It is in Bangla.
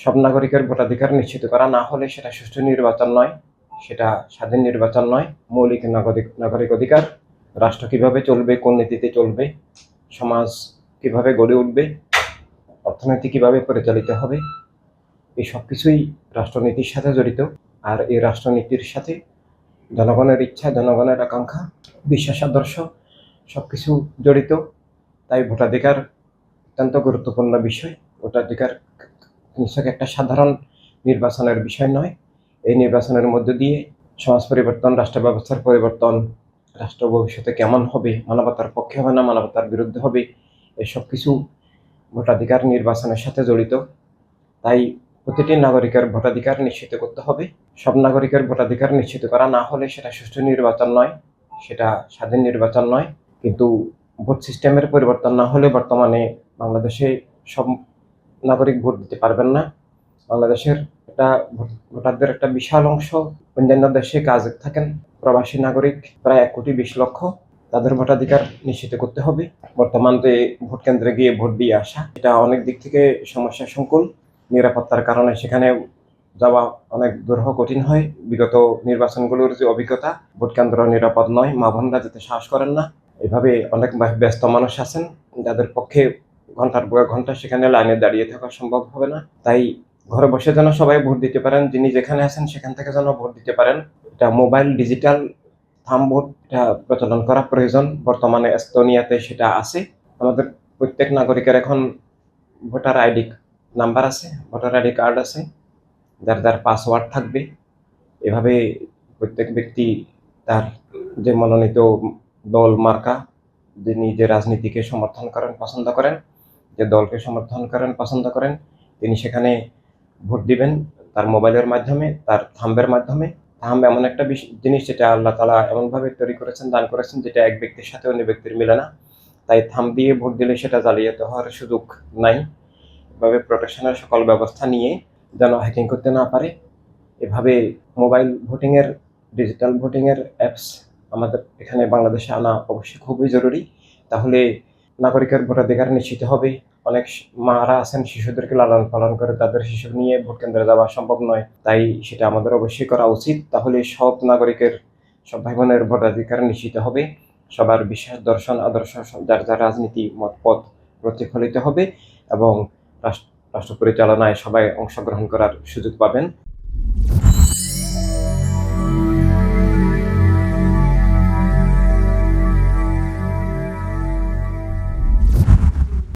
সব নাগরিকের ভোটাধিকার নিশ্চিত করা না হলে সেটা সুষ্ঠু নির্বাচন নয়, সেটা স্বাধীন নির্বাচন নয়। মৌলিক নাগরিক অধিকার, রাষ্ট্র কিভাবে চলবে, কোন নীতিতে চলবে, সমাজ কিভাবে গড়ে উঠবে, অর্থনীতি কিভাবে পরিচালিত হবে, এই সব কিছুই রাষ্ট্রনীতির সাথে জড়িত। আর এই রাষ্ট্রনীতির সাথে জনগণের ইচ্ছা, জনগণের আকাঙ্ক্ষা, বিশ্বাস, আদর্শ সবকিছু জড়িত। তাই ভোটাধিকার অত্যন্ত গুরুত্বপূর্ণ বিষয়। ভোটাধিকার নিছক একটা সাধারণ নির্বাচনের বিষয় নয়। এই নির্বাচনের মধ্য দিয়ে সমাজ পরিবর্তন, রাষ্ট্র ব্যবস্থার পরিবর্তন, রাষ্ট্র ভবিষ্যতে কেমন হবে, মানবতার পক্ষে হবে না মানবতার বিরুদ্ধে হবে, এসব কিছু ভোটাধিকার নির্বাচনের সাথে জড়িত। তাই প্রতিটি নাগরিকের ভোটাধিকার নিশ্চিত করতে হবে। সব নাগরিকের ভোটাধিকার নিশ্চিত করা না হলে সেটা সুষ্ঠু নির্বাচন নয়, সেটা স্বাধীন নির্বাচন নয়। কিন্তু ভোট সিস্টেমের পরিবর্তন না হলে বর্তমানে বাংলাদেশে সব নাগরিক ভোট দিতে পারবেন না। বাংলাদেশের একটা ভোটারদের একটা বিশাল অংশ অন্যান্য দেশে কাজে থাকেন, প্রবাসী নাগরিক প্রায় 1,20,00,000। তাদের ভোটাধিকার নিশ্চিত করতে হবে। বর্তমান যে ভোট কেন্দ্রে গিয়ে ভোট দিয়ে আসা, এটা অনেক দিক থেকে সমস্যা সংকুল। নিরাপত্তার কারণে সেখানে যাওয়া অনেক দুরূহ কঠিন হয়। বিগত নির্বাচনগুলোর যে অভিজ্ঞতা, ভোট কেন্দ্র নিরাপদ নয়, মা বোনরা যেতে সাহস করেন না। এভাবে অনেক ব্যস্ত মানুষ আছেন যাদের পক্ষে ঘন্টার পর ঘন্টা সেখানে লাইনে দাঁড়িয়ে থাকা সম্ভব হবে না। তাই ঘরে বসে যেন সবাই ভোট দিতে পারেন, যিনি যেখানে আছেন সেখান থেকে যেন ভোট দিতে পারেন। এটা মোবাইল ডিজিটাল থাম ভোট, এটা প্রচলন করা প্রয়োজন। বর্তমানে এস্তোনিয়াতে সেটা আছে। আমাদের প্রত্যেক নাগরিকের এখন ভোটার আইডি নাম্বার আছে, ভোটার আইডি কার্ড আছে, যার যার পাসওয়ার্ড থাকবে। এভাবে প্রত্যেক ব্যক্তি তার যে মনোনীত দল, মার্কা, যিনি যে রাজনীতিকে সমর্থন করেন, পছন্দ করেন, যে দলকে সমর্থন করেন, পছন্দ করেন, তিনি সেখানে ভোট দিবেন তার মোবাইলের মাধ্যমে, তার থাম্বের মাধ্যমে। থাম্ব এমন একটা জিনিস যেটা আল্লাহ তাআলা এমনভাবে তৈরি করেছেন, দান করেছেন, যেটা এক ব্যক্তির সাথে অন্য ব্যক্তির মিলে না। তাই থাম্ব দিয়ে ভোট দিলে সেটা জালিয়াতি হওয়ার সুযোগ নাই। এভাবে প্রোটেকশনের সকল ব্যবস্থা নিয়ে যেন হ্যাকিং করতে না পারে, এভাবে মোবাইল ভোটিংয়ের, ডিজিটাল ভোটিংয়ের অ্যাপস আমাদের এখানে বাংলাদেশে আনা অবশ্যই খুবই জরুরি। তাহলে নাগরিকের ভোটাধিকার নিশ্চিত হবে। অনেক মারা আছেন, শিশুদেরকে লালন পালন করে তাদের শিশু নিয়ে ভোট কেন্দ্রে যাওয়া সম্ভব নয়। তাই সেটা আমাদের অবশ্যই করা উচিত। তাহলে সব নাগরিকের, সব ভাই বোনের ভোটাধিকার নিশ্চিত হবে। সবার বিশ্বাস, দর্শন, আদর্শ, যার যার রাজনীতি মতপথ প্রতিফলিত হবে এবং রাষ্ট্র পরিচালনায় সবাই অংশগ্রহণ করার সুযোগ পাবেন।